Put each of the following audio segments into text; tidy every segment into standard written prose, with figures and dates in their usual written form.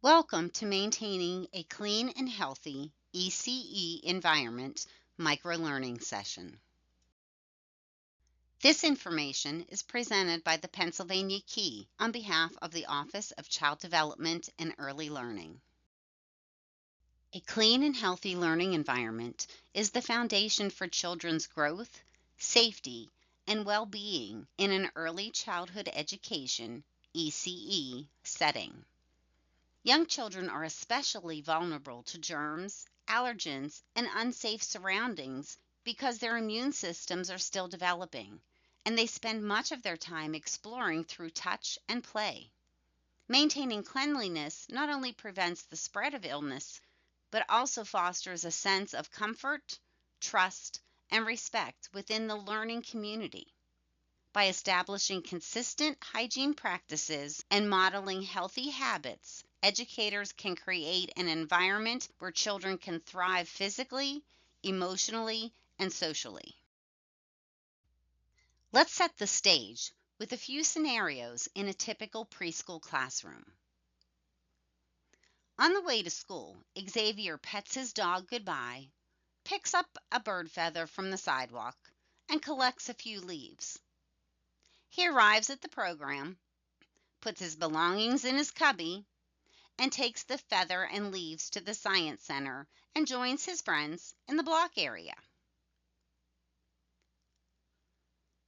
Welcome to Maintaining a Clean and Healthy ECE Environment Microlearning Session. This information is presented by the Pennsylvania Key on behalf of the Office of Child Development and Early Learning. A clean and healthy learning environment is the foundation for children's growth, safety, and well-being in an early childhood education ECE setting. Young children are especially vulnerable to germs, allergens, and unsafe surroundings because their immune systems are still developing, and they spend much of their time exploring through touch and play. Maintaining cleanliness not only prevents the spread of illness, but also fosters a sense of comfort, trust, and respect within the learning community. By establishing consistent hygiene practices and modeling healthy habits, educators can create an environment where children can thrive physically, emotionally, and socially. Let's set the stage with a few scenarios in a typical preschool classroom. On the way to school, Xavier pets his dog goodbye, picks up a bird feather from the sidewalk, and collects a few leaves. He arrives at the program, puts his belongings in his cubby, and takes the feather and leaves to the science center and joins his friends in the block area.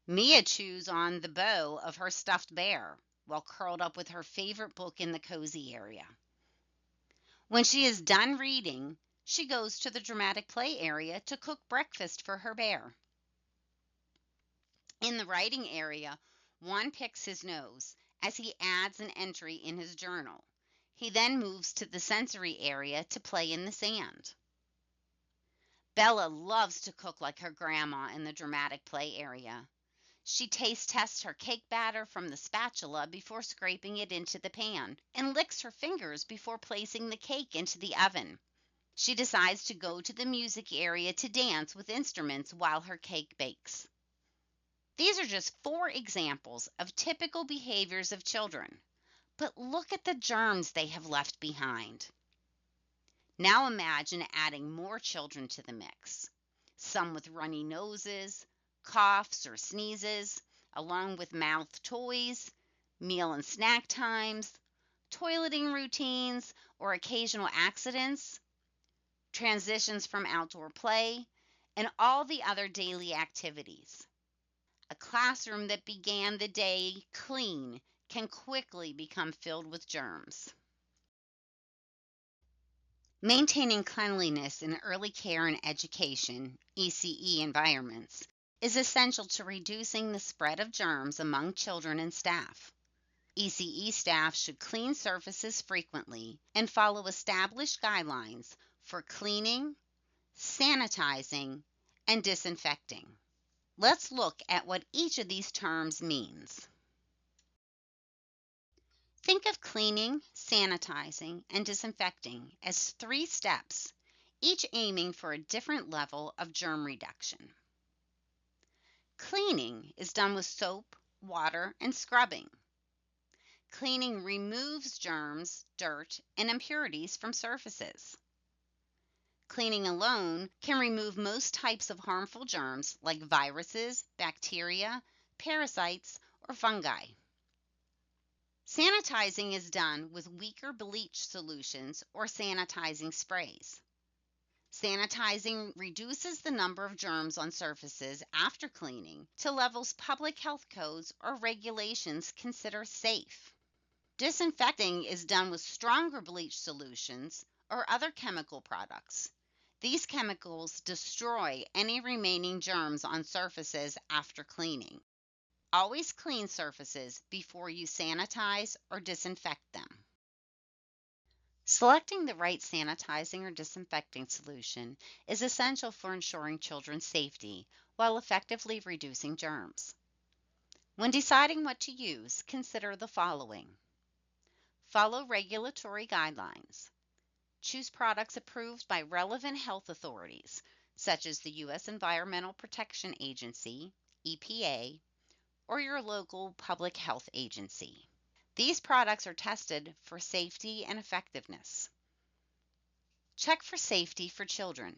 Mia chews on the bow of her stuffed bear while curled up with her favorite book in the cozy area. When she is done reading, she goes to the dramatic play area to cook breakfast for her bear. In the writing area, Juan picks his nose as he adds an entry in his journal. He then moves to the sensory area to play in the sand. Bella loves to cook like her grandma in the dramatic play area. She taste tests her cake batter from the spatula before scraping it into the pan and licks her fingers before placing the cake into the oven. She decides to go to the music area to dance with instruments while her cake bakes. These are just 4 examples of typical behaviors of children, but look at the germs they have left behind. Now imagine adding more children to the mix, some with runny noses, coughs or sneezes, along with mouth toys, meal and snack times, toileting routines or occasional accidents, transitions from outdoor play, and all the other daily activities. A classroom that began the day clean can quickly become filled with germs. Maintaining cleanliness in early care and education, ECE environments, is essential to reducing the spread of germs among children and staff. ECE staff should clean surfaces frequently and follow established guidelines for cleaning, sanitizing, and disinfecting. Let's look at what each of these terms means. Think of cleaning, sanitizing, and disinfecting as 3 steps, each aiming for a different level of germ reduction. Cleaning is done with soap, water, and scrubbing. Cleaning removes germs, dirt, and impurities from surfaces. Cleaning alone can remove most types of harmful germs like viruses, bacteria, parasites, or fungi. Sanitizing is done with weaker bleach solutions or sanitizing sprays. Sanitizing reduces the number of germs on surfaces after cleaning to levels public health codes or regulations consider safe. Disinfecting is done with stronger bleach solutions or other chemical products. These chemicals destroy any remaining germs on surfaces after cleaning. Always clean surfaces before you sanitize or disinfect them. Selecting the right sanitizing or disinfecting solution is essential for ensuring children's safety while effectively reducing germs. When deciding what to use, consider the following. Follow regulatory guidelines. Choose products approved by relevant health authorities, such as the U.S. Environmental Protection Agency, EPA, or your local public health agency. These products are tested for safety and effectiveness. Check for safety for children.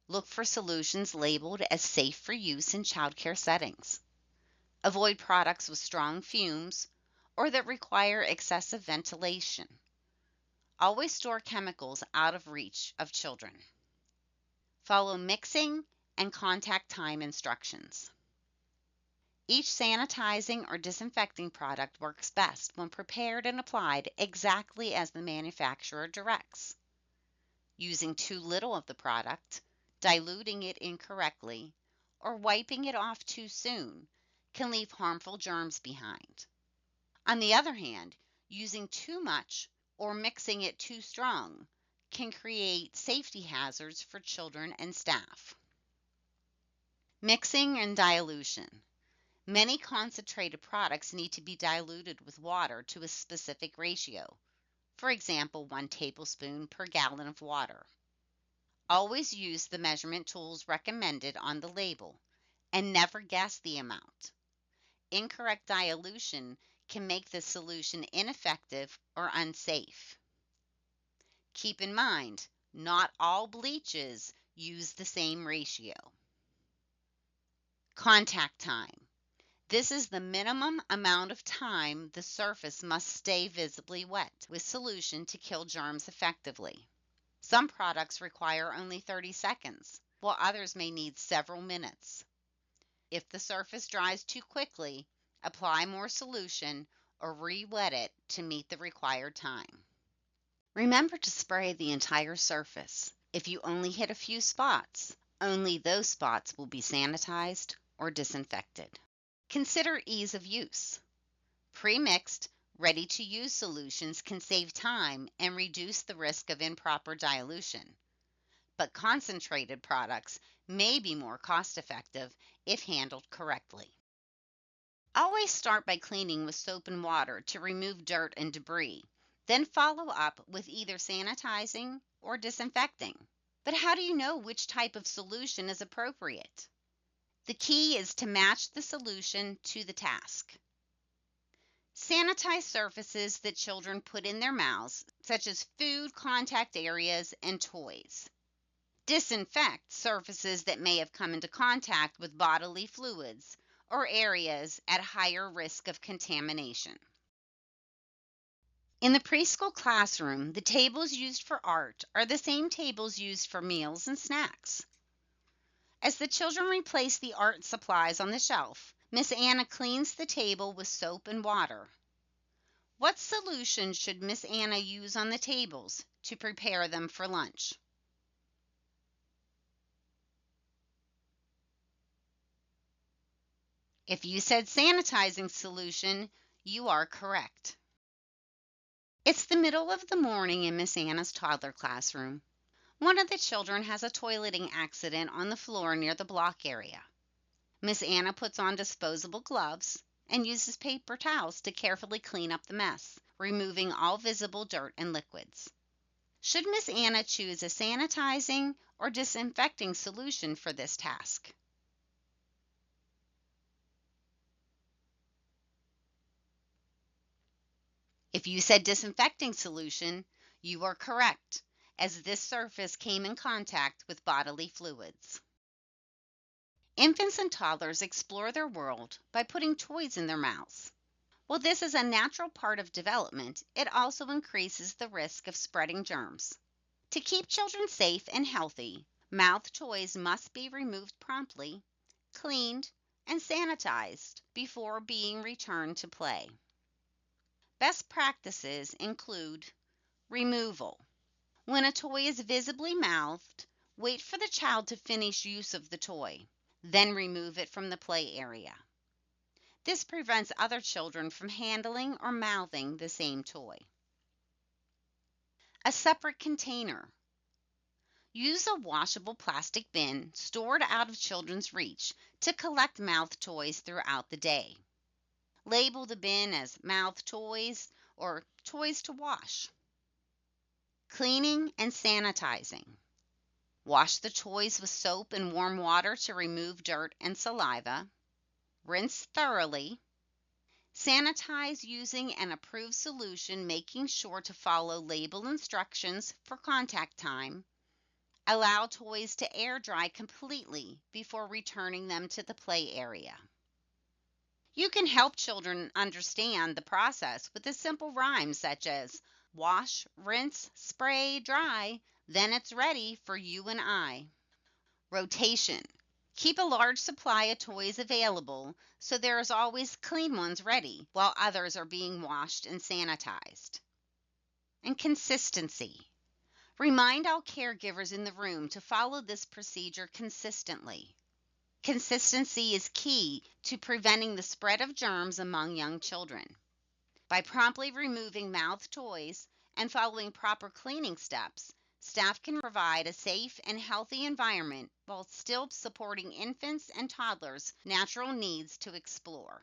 Look for solutions labeled as safe for use in childcare settings. Avoid products with strong fumes or that require excessive ventilation. Always store chemicals out of reach of children. Follow mixing and contact time instructions. Each sanitizing or disinfecting product works best when prepared and applied exactly as the manufacturer directs. Using too little of the product, diluting it incorrectly, or wiping it off too soon can leave harmful germs behind. On the other hand, using too much or mixing it too strong can create safety hazards for children and staff. Mixing and dilution. Many concentrated products need to be diluted with water to a specific ratio. For example, 1 tablespoon per gallon of water. Always use the measurement tools recommended on the label and never guess the amount. Incorrect dilution can make the solution ineffective or unsafe. Keep in mind, not all bleaches use the same ratio. Contact time. This is the minimum amount of time the surface must stay visibly wet with solution to kill germs effectively. Some products require only 30 seconds, while others may need several minutes. If the surface dries too quickly, apply more solution or re-wet it to meet the required time. Remember to spray the entire surface. If you only hit a few spots, only those spots will be sanitized or disinfected. Consider ease of use. Pre-mixed, ready-to-use solutions can save time and reduce the risk of improper dilution. But concentrated products may be more cost-effective if handled correctly. Always start by cleaning with soap and water to remove dirt and debris. Then follow up with either sanitizing or disinfecting. But how do you know which type of solution is appropriate? The key is to match the solution to the task. Sanitize surfaces that children put in their mouths, such as food contact areas and toys. Disinfect surfaces that may have come into contact with bodily fluids or areas at higher risk of contamination. In the preschool classroom, the tables used for art are the same tables used for meals and snacks. As the children replace the art supplies on the shelf, Miss Anna cleans the table with soap and water. What solution should Miss Anna use on the tables to prepare them for lunch? If you said sanitizing solution, you are correct. It's the middle of the morning in Miss Anna's toddler classroom. One of the children has a toileting accident on the floor near the block area. Miss Anna puts on disposable gloves and uses paper towels to carefully clean up the mess, removing all visible dirt and liquids. Should Miss Anna choose a sanitizing or disinfecting solution for this task? If you said disinfecting solution, you are correct, as this surface came in contact with bodily fluids. Infants and toddlers explore their world by putting toys in their mouths. While this is a natural part of development, it also increases the risk of spreading germs. To keep children safe and healthy, mouth toys must be removed promptly, cleaned, and sanitized before being returned to play. Best practices include removal. When a toy is visibly mouthed, wait for the child to finish use of the toy, then remove it from the play area. This prevents other children from handling or mouthing the same toy. A separate container. Use a washable plastic bin stored out of children's reach to collect mouth toys throughout the day. Label the bin as mouth toys or toys to wash. Cleaning and sanitizing. Wash the toys with soap and warm water to remove dirt and saliva. Rinse thoroughly. Sanitize using an approved solution, making sure to follow label instructions for contact time. Allow toys to air dry completely before returning them to the play area. You can help children understand the process with a simple rhyme such as wash, rinse, spray, dry, then it's ready for you and I. Rotation. Keep a large supply of toys available so there is always clean ones ready while others are being washed and sanitized. And consistency. Remind all caregivers in the room to follow this procedure consistently. Consistency is key to preventing the spread of germs among young children. By promptly removing mouth toys and following proper cleaning steps, staff can provide a safe and healthy environment while still supporting infants and toddlers' natural needs to explore.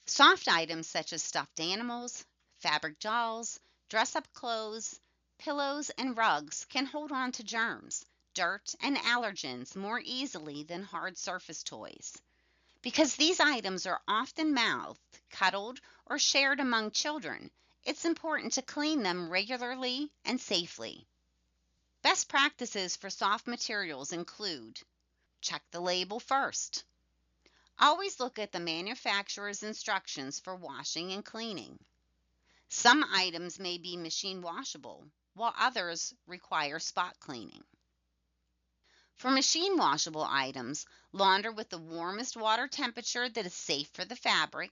Soft items such as stuffed animals, fabric dolls, dress-up clothes, pillows, and rugs can hold on to germs, dirt, and allergens more easily than hard surface toys. Because these items are often mouthed, cuddled, or shared among children, it's important to clean them regularly and safely. Best practices for soft materials include: check the label first. Always look at the manufacturer's instructions for washing and cleaning. Some items may be machine washable, while others require spot cleaning. For machine washable items, launder with the warmest water temperature that is safe for the fabric.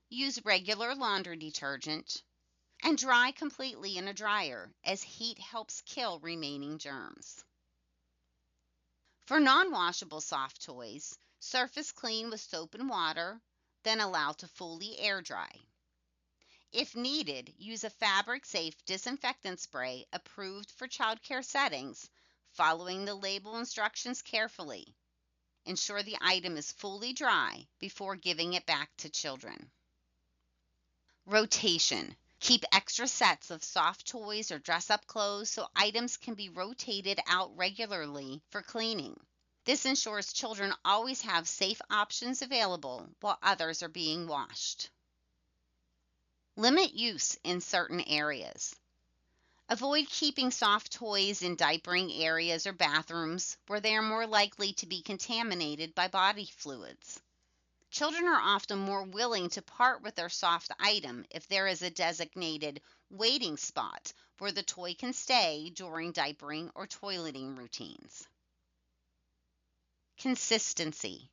Use regular laundry detergent, and dry completely in a dryer, as heat helps kill remaining germs. For non-washable soft toys, surface clean with soap and water, then allow to fully air dry. If needed, use a fabric-safe disinfectant spray approved for childcare settings, following the label instructions carefully. Ensure the item is fully dry before giving it back to children. Rotation. Keep extra sets of soft toys or dress-up clothes so items can be rotated out regularly for cleaning. This ensures children always have safe options available while others are being washed. Limit use in certain areas. Avoid keeping soft toys in diapering areas or bathrooms where they are more likely to be contaminated by body fluids. Children are often more willing to part with their soft item if there is a designated waiting spot where the toy can stay during diapering or toileting routines. Consistency.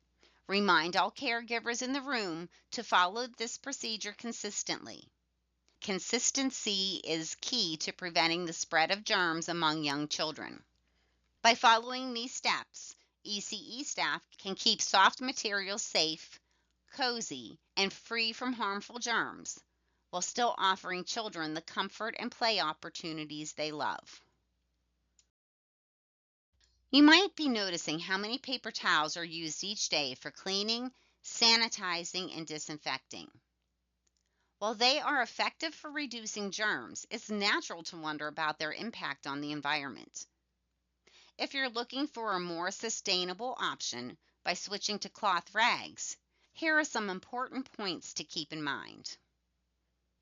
Remind all caregivers in the room to follow this procedure consistently. Consistency is key to preventing the spread of germs among young children. By following these steps, ECE staff can keep soft materials safe, cozy, and free from harmful germs, while still offering children the comfort and play opportunities they love. You might be noticing how many paper towels are used each day for cleaning, sanitizing, and disinfecting. While they are effective for reducing germs, it's natural to wonder about their impact on the environment. If you're looking for a more sustainable option by switching to cloth rags, here are some important points to keep in mind.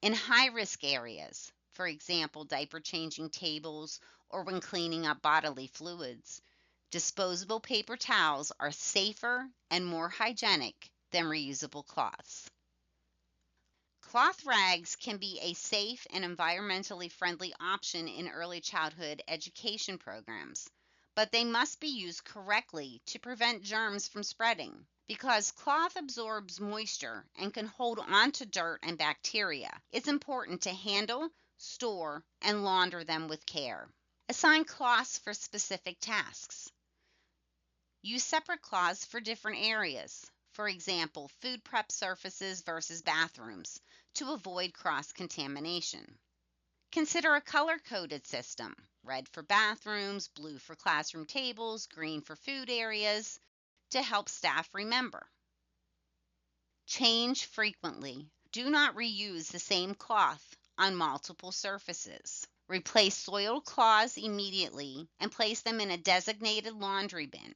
In high-risk areas, for example, diaper changing tables or when cleaning up bodily fluids, disposable paper towels are safer and more hygienic than reusable cloths. Cloth rags can be a safe and environmentally friendly option in early childhood education programs, but they must be used correctly to prevent germs from spreading. Because cloth absorbs moisture and can hold on to dirt and bacteria, it's important to handle, store, and launder them with care. Assign cloths for specific tasks. Use separate cloths for different areas. For example, food prep surfaces versus bathrooms, to avoid cross-contamination. Consider a color-coded system: red for bathrooms, blue for classroom tables, green for food areas, to help staff remember. Change frequently. Do not reuse the same cloth on multiple surfaces. Replace soiled cloths immediately and place them in a designated laundry bin.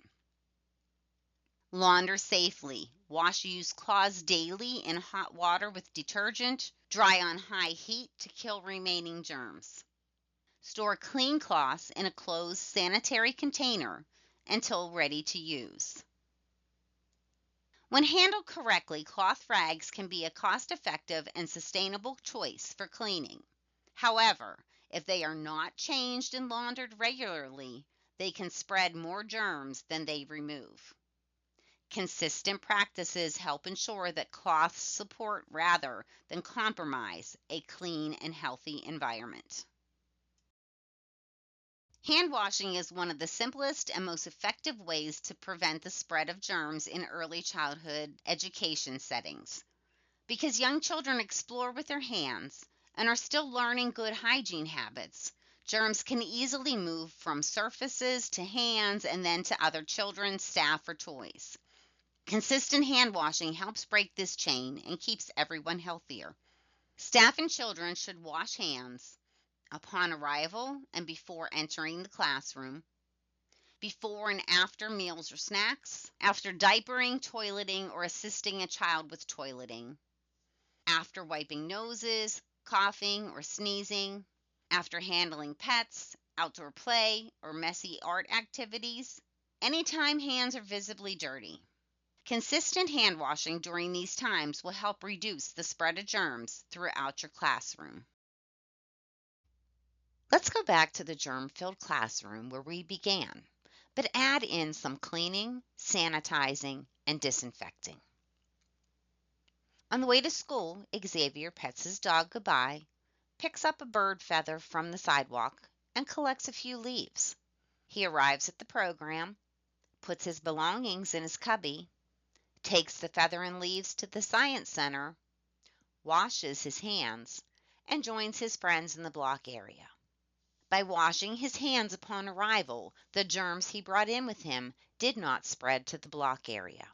Launder safely. Wash used cloths daily in hot water with detergent. Dry on high heat to kill remaining germs. Store clean cloths in a closed sanitary container until ready to use. When handled correctly, cloth rags can be a cost-effective and sustainable choice for cleaning. However, if they are not changed and laundered regularly, they can spread more germs than they remove. Consistent practices help ensure that cloths support rather than compromise a clean and healthy environment. Hand washing is one of the simplest and most effective ways to prevent the spread of germs in early childhood education settings. Because young children explore with their hands and are still learning good hygiene habits, germs can easily move from surfaces to hands and then to other children, staff, or toys. Consistent hand washing helps break this chain and keeps everyone healthier. Staff and children should wash hands upon arrival and before entering the classroom, before and after meals or snacks, after diapering, toileting, or assisting a child with toileting, after wiping noses, coughing, or sneezing, after handling pets, outdoor play, or messy art activities, anytime hands are visibly dirty. Consistent hand washing during these times will help reduce the spread of germs throughout your classroom. Let's go back to the germ-filled classroom where we began, but add in some cleaning, sanitizing, and disinfecting. On the way to school, Xavier pets his dog goodbye, picks up a bird feather from the sidewalk, and collects a few leaves. He arrives at the program, puts his belongings in his cubby, takes the feather and leaves to the science center, washes his hands, and joins his friends in the block area. By washing his hands upon arrival, the germs he brought in with him did not spread to the block area.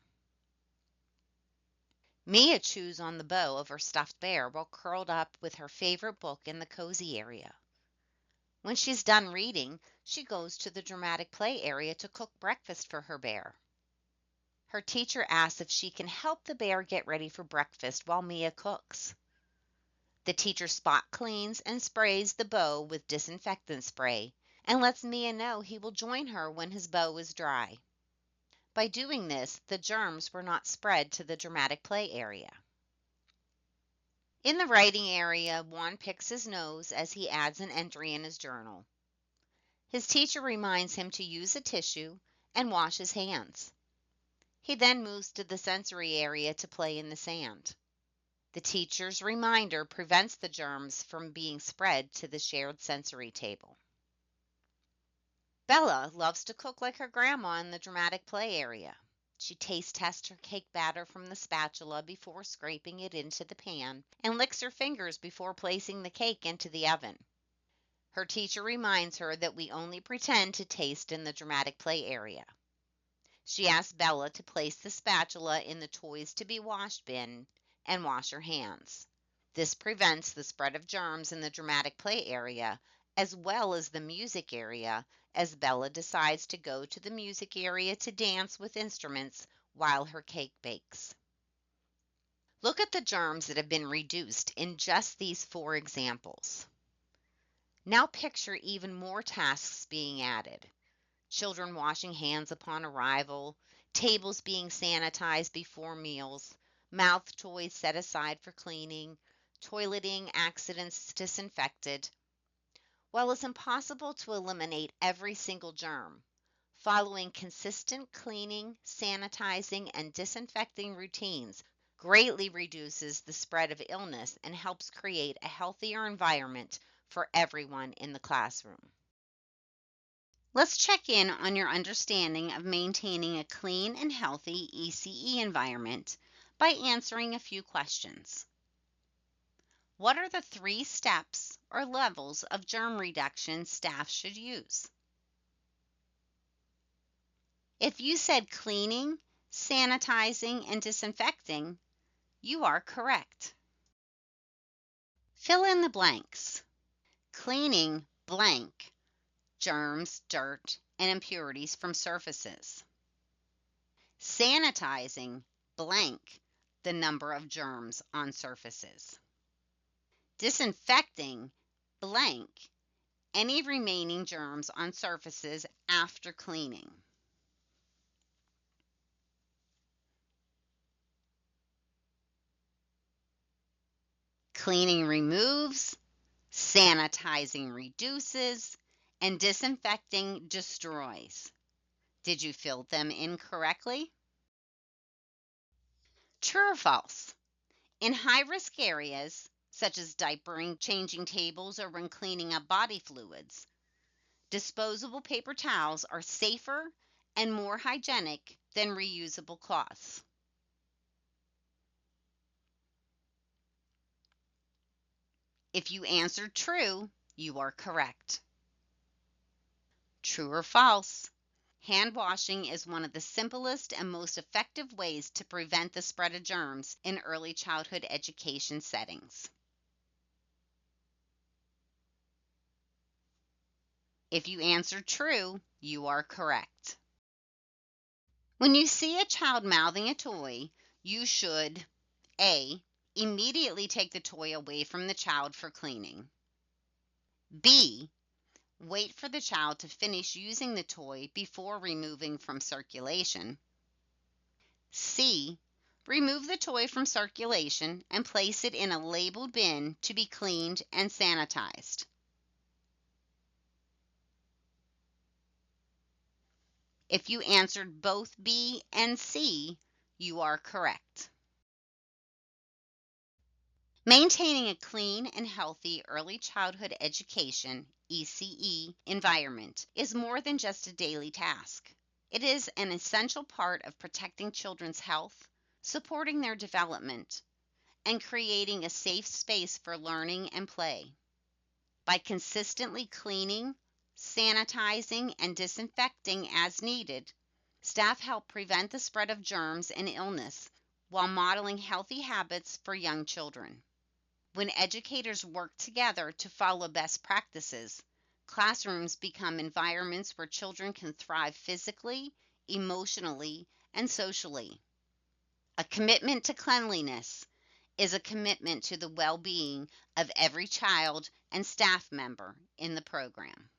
Mia chews on the bow of her stuffed bear while curled up with her favorite book in the cozy area. When she's done reading, she goes to the dramatic play area to cook breakfast for her bear. Her teacher asks if she can help the bear get ready for breakfast while Mia cooks. The teacher spot cleans and sprays the bow with disinfectant spray and lets Mia know he will join her when his bow is dry. By doing this, the germs were not spread to the dramatic play area. In the writing area, Juan picks his nose as he adds an entry in his journal. His teacher reminds him to use a tissue and wash his hands. He then moves to the sensory area to play in the sand. The teacher's reminder prevents the germs from being spread to the shared sensory table. Bella loves to cook like her grandma in the dramatic play area. She taste tests her cake batter from the spatula before scraping it into the pan and licks her fingers before placing the cake into the oven. Her teacher reminds her that we only pretend to taste in the dramatic play area. She asks Bella to place the spatula in the toys to be washed bin and wash her hands. This prevents the spread of germs in the dramatic play area as well as the music area as Bella decides to go to the music area to dance with instruments while her cake bakes. Look at the germs that have been reduced in just these 4 examples. Now picture even more tasks being added. Children washing hands upon arrival, tables being sanitized before meals, mouth toys set aside for cleaning, toileting accidents disinfected. While it's impossible to eliminate every single germ, following consistent cleaning, sanitizing, and disinfecting routines greatly reduces the spread of illness and helps create a healthier environment for everyone in the classroom. Let's check in on your understanding of maintaining a clean and healthy ECE environment by answering a few questions. What are the 3 steps or levels of germ reduction staff should use? If you said cleaning, sanitizing, and disinfecting, you are correct. Fill in the blanks. Cleaning blank, germs, dirt, and impurities from surfaces. sanitizing blank the number of germs on surfaces, disinfecting blank any remaining germs on surfaces after cleaning. Cleaning removes, sanitizing reduces, and disinfecting destroys. Did you fill them in correctly? True or false? In high-risk areas, such as diapering, changing tables, or when cleaning up body fluids, disposable paper towels are safer and more hygienic than reusable cloths. If you answered true, you are correct. True or false? Hand washing is one of the simplest and most effective ways to prevent the spread of germs in early childhood education settings. If you answered true, you are correct. When you see a child mouthing a toy, you should A. Immediately take the toy away from the child for cleaning. B. Wait for the child to finish using the toy before removing from circulation. C. Remove the toy from circulation and place it in a labeled bin to be cleaned and sanitized. If you answered both B and C, you are correct. Maintaining a clean and healthy early childhood education (ECE) environment is more than just a daily task. It is an essential part of protecting children's health, supporting their development, and creating a safe space for learning and play. By consistently cleaning, sanitizing, and disinfecting as needed, staff help prevent the spread of germs and illness while modeling healthy habits for young children. When educators work together to follow best practices, classrooms become environments where children can thrive physically, emotionally, and socially. A commitment to cleanliness is a commitment to the well-being of every child and staff member in the program.